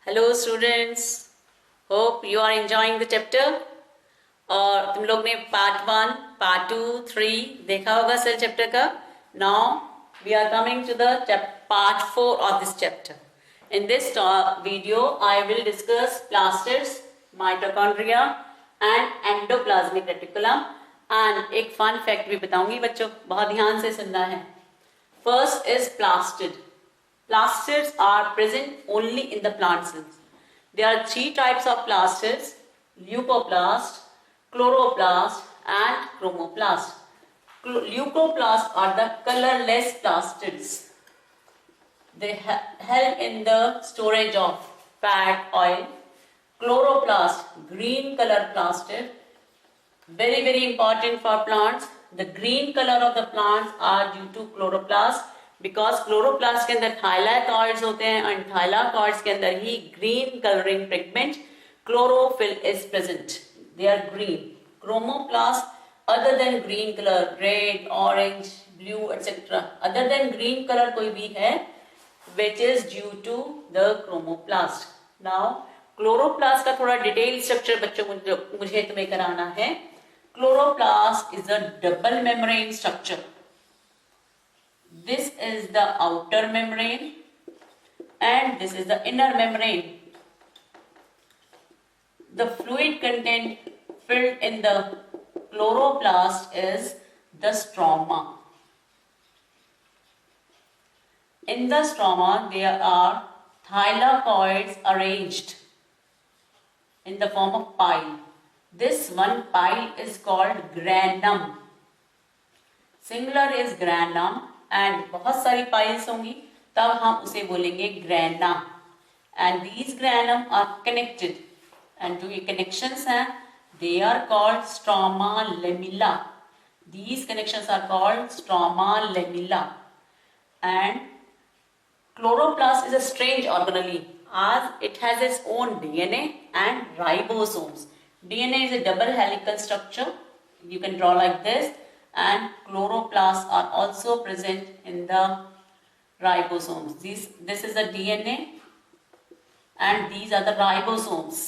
Hello students, hope you are enjoying the chapter. और तुम लोग ने पार्ट 1, पार्ट 2, 3 देखा होगा सेल चैप्टर का। Now we are coming to the part 4 of this chapter. In this video I will discuss plastids, mitochondria and endoplasmic reticulum. And एक fun fact भी बताऊंगी बच्चों, बहुत ध्यान से सुनना है। First is plastid. Plastids are present only in the plant cells. There are three types of plastids: leucoplast, chloroplast and chromoplast. Leucoplasts are the colorless plastids. They help in the storage of fat, oil. Chloroplast, green color plastid, very important for plants. The green color of the plants are due to chloroplast, because chloroplast के अंदर thylakoids होते हैं और thylakoids के अंदर ही green coloring pigment chlorophyll is present. They are green. Chromoplast, other than green color, red, orange, blue, etc. other than green color कोई भी है which is due to the chromoplast. Now chloroplast का थोड़ा detail structure बच्चों मुझे तुम्हें कराना है। Chloroplast is a double membrane structure. This is the outer membrane and this is the inner membrane. The fluid content filled in the chloroplast is the stroma. In the stroma there are thylakoids arranged in the form of pile. This one pile is called granum. Singular is granum and बहुत सारी piles होंगी तब हम उसे बोलेंगे grana. And these granum are connected. And जो ये connections हैं, they are called stroma lamella. These connections are called stroma lamella. And chloroplast is a strange organelle as it has its own DNA and ribosomes. DNA is a double helical structure. You can draw like this, and chloroplasts are also present in the ribosomes. This is the DNA and these are the ribosomes.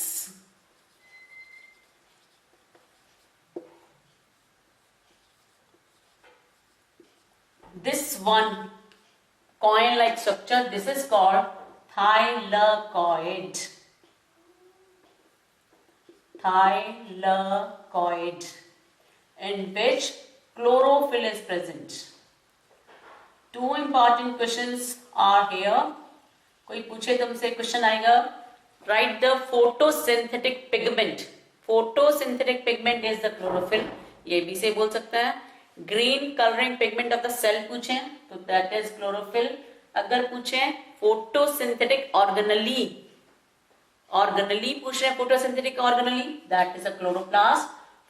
This one coin-like structure, this is called thylakoid. Thylakoid, in which chlorophyll is present. Two important questions are here. कोई पूछे तुमसे question आएगा, write the photosynthetic pigment. Photosynthetic pigment is the chlorophyll. ये भी से बोल सकता है. Green coloring pigment of the cell पूछें तो that is chlorophyll. अगर पूछें photosynthetic organelle पूछ रहे हैं, photosynthetic organelle that is a chloroplast.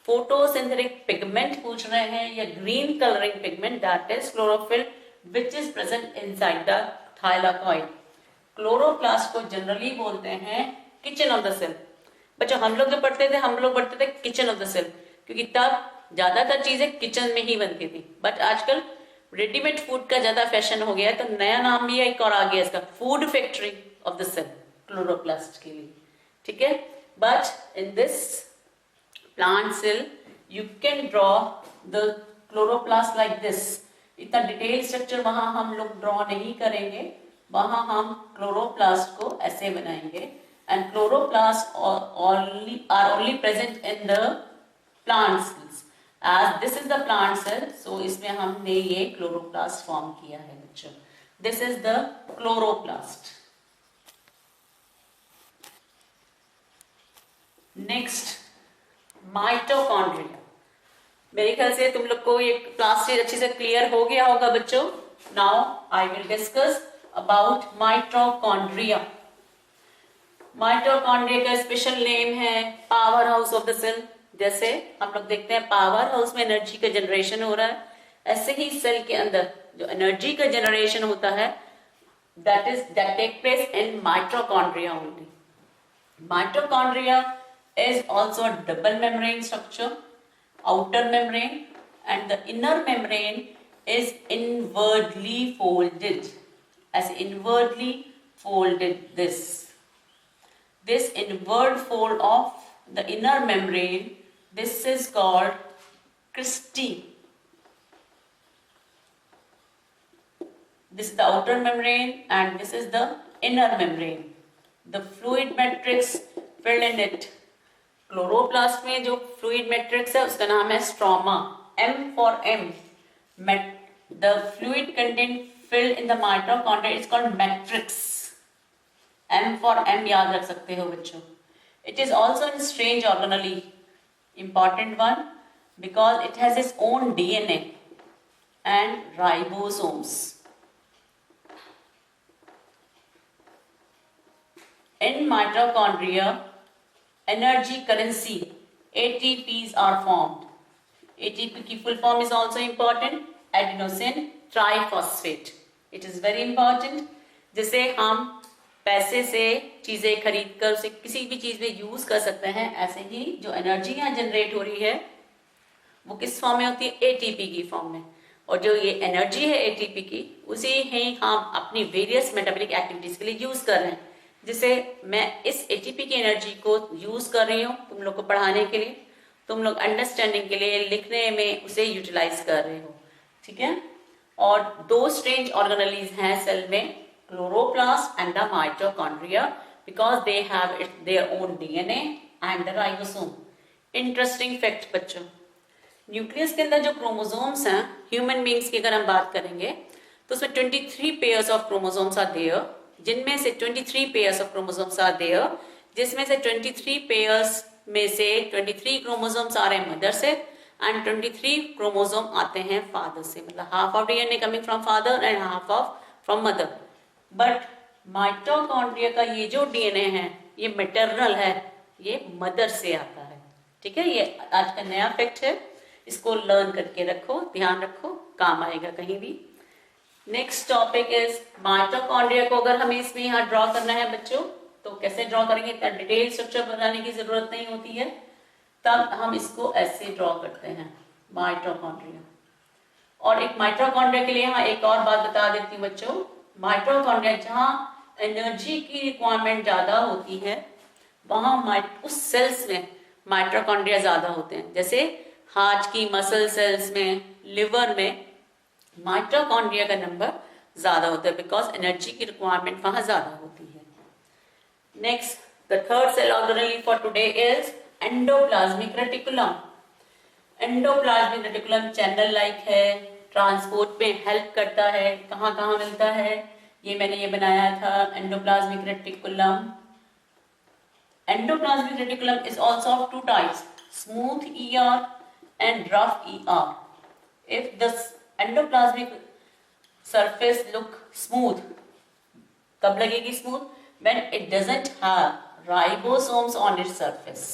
photosynthetic pigment पूछ रहे हैं या green coloring pigment that is chlorophyll which is present inside the thylakoid. chloroplast को generally बोलते हैं kitchen of the cell. बच्चों हम लोग जो पढ़ते थे kitchen of the cell, क्योंकि तब ज्यादातर चीजें किचन में ही बनती थी. बट आजकल रेडीमेड फूड का ज्यादा फैशन हो गया है, तो नया नाम भी एक और आ गया इसका, food factory of the cell, chloroplast के लिए. ठीक है. But in this plant cell you can draw the chloroplast like this. इतना डिटेल स्ट्रक्चर वहां हम लोग ड्रॉ नहीं करेंगे, वहां हम क्लोरोप्लास्ट को ऐसे बनाएंगे. And chloroplast are only present in the plant cells. As this is the plant cell, so इसमें हमने ये क्लोरोप्लास्ट फॉर्म किया है बच्चों. This is the chloroplast. Next, mitochondria. मेरे ख्याल से तुम लोग को ये प्लास्टिड अच्छे से क्लियर हो गया होगा बच्चों. Now I will discuss about mitochondria. Mitochondria का स्पेशल नेम है power house of the cell. जैसे हम लोग देखते हैं पावर हाउस में एनर्जी का जनरेशन हो रहा है, ऐसे ही सेल के अंदर जो एनर्जी का जनरेशन होता है that take place in mitochondria only. Mitochondria is also a double membrane structure, outer membrane, and the inner membrane is inwardly folded, as inwardly folded this. this inward fold of the inner membrane, this is called cristae. This is the outer membrane and this is the inner membrane. The fluid matrix filled in it. Chloroplast में जो fluid matrix है उसका नाम है stroma. M for M. The fluid content filled in the mitochondria is called matrix. M for M याद रख सकते हो बच्चों. It is also in strange organelle, important one, because it has its own DNA and ribosomes. In mitochondria, energy currency ATPs are formed. ATP की full form is also important. Adenosine triphosphate. It is very important. जिसे हम पैसे से चीज़ें खरीद कर उसे किसी भी चीज़ में यूज़ कर सकते हैं. ऐसे ही जो एनर्जी यहाँ जनरेट हो रही है वो किस फॉर्म में होती है? ATP की फॉर्म में. और जो ये एनर्जी है ATP की उसे ही हम अपनी वेरियस मेटाबॉलिक एक्टिविटीज़ के लिए यूज़ कर रहे हैं. जिसे मैं इस ATP की एनर्जी को यूज़ कर रही हूँ तुम लोग को पढ़ाने के लिए, तुम लोग अंडरस्टैंडिंग के लिए, लिखने में उसे यूटिलाइज कर रहे हो. ठीक है. और दो स्ट्रेंज ऑर्गेनेलीज हैं सेल में, chloroplast and the mitochondria, because they have their own DNA and the ribosome. Interesting fact बच्चों, न्यूक्लियस के अंदर जो क्रोमोसोम्स हैं ह्यूमन बींग्स की अगर हम बात करेंगे तो उसमें 23 pairs of chromosomes are there, जिनमें से 23 pairs of chromosomes are there, जिसमें से 23 पेयर्स में से 23 क्रोमोसोम्स आ रहे हैं मदर से एंड 23 क्रोमोसोम आते हैं फादर से. मतलब half of DNA coming from father and half of from mother. But mitochondria का ये जो DNA है ये मैटरनल है, ये मदर से आता है. ठीक है. ये आज का नया फैक्ट है, इसको लर्न करके रखो, ध्यान रखो, काम आएगा कहीं भी. नेक्स्ट टॉपिक इज माइटोकॉन्ड्रिया को अगर हमें इसमें यहाँ ड्रॉ करना है बच्चों तो कैसे ड्रॉ करेंगे? इतना डिटेल स्ट्रक्चर बनाने की जरूरत नहीं होती है, तब हम इसको ऐसे ड्रॉ करते हैं माइटोकॉन्ड्रिया. और एक माइटोकॉन्ड्रिया के लिए यहाँ एक और बात बता देती हूँ बच्चों. माइटोकॉन्ड्रिया जहाँ एनर्जी की रिक्वायरमेंट ज्यादा होती है वहाँ उस सेल्स में माइटोकॉन्ड्रिया ज्यादा होते हैं. जैसे हार्ट की मसल सेल्स में, लिवर में माइटोकॉन्ड्रिया का नंबर ज्यादा होता है बिकॉज एनर्जी की रिक्वायरमेंट वहां ज्यादा होती है. Next, the third cell organelle for today is endoplasmic reticulum. Endoplasmic reticulum channel like है, ट्रांसपोर्ट में हेल्प करता है. कहाँ कहाँ मिलता है? मैंने ये बनाया था endoplasmic reticulum. Endoplasmic reticulum is also of two types, smooth ER and rough ER. If the endoplasmic surface look smooth, कब लगेगी smooth? When it doesn't have ribosomes on its surface.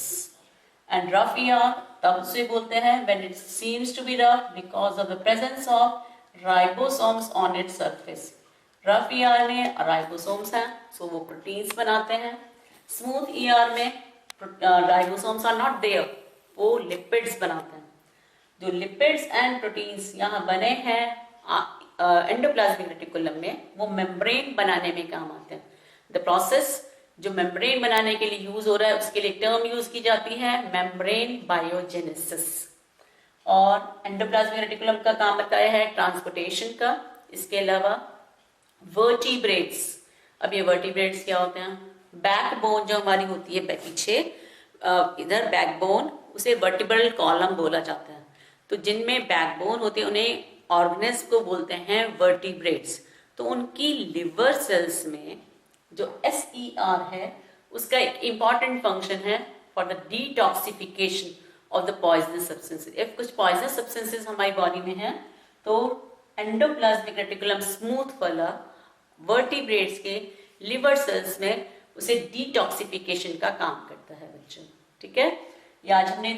And rough ER तब से बोलते हैं when it seems to be rough because of the presence of ribosomes on its surface. Rough ER में ribosomes हैं, so वो proteins बनाते हैं. Smooth ER में ribosomes are not there, वो lipids बनाते हैं. जो लिपिड्स एंड प्रोटीन्स यहाँ बने हैं एंडोप्लाज्मिक रेटिकुलम में वो मेम्ब्रेन बनाने में काम आते हैं. द प्रोसेस जो मेम्ब्रेन बनाने के लिए यूज हो रहा है उसके लिए टर्म यूज की जाती है मेम्ब्रेन बायोजेनेसिस. और एंडोप्लाज्मिक रेटिकुलम का काम बताया है ट्रांसपोर्टेशन का. इसके अलावा वर्टिब्रेट्स. अब ये वर्टिब्रेट्स क्या होते हैं? बैकबोन जो हमारी होती है पीछे इधर बैकबोन, उसे वर्टिब्रल कॉलम बोला जाता है. तो जिनमें बैकबोन होते हैं उन्हें ऑर्गेनिज्म को बोलते हैं वर्टिब्रेट्स. तो उनकी लिवर सेल्स में जो SER है उसका एक इम्पॉर्टेंट फंक्शन है for the detoxification of the poisonous substances. If कुछ पॉइजनस सब्सटेंसेस हमारी बॉडी में है तो एंडोप्लाज्मिक रेटिकुलम स्मूथ वाला वर्टिब्रेट्स के लिवर सेल्स में उसे डिटॉक्सिफिकेशन का काम करता है बच्चों. ठीक है. आज हमने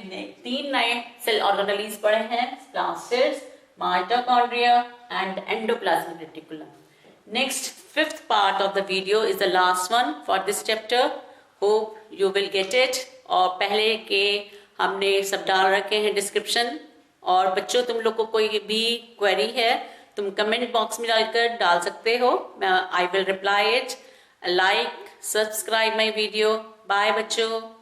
3 नए सेल ऑर्गेनेलीज पढ़े हैं, plastids, mitochondria and endoplasmic reticulum. Next 5th part of the video is the last one for this chapter. Hope you will get it. और पहले के हमने सब डाल रखे हैं डिस्क्रिप्शन. और बच्चों तुम लोग को कोई भी क्वेरी है तुम कमेंट बॉक्स में डालकर डाल सकते हो. I will reply it. Like, subscribe my video. Bye बच्चों।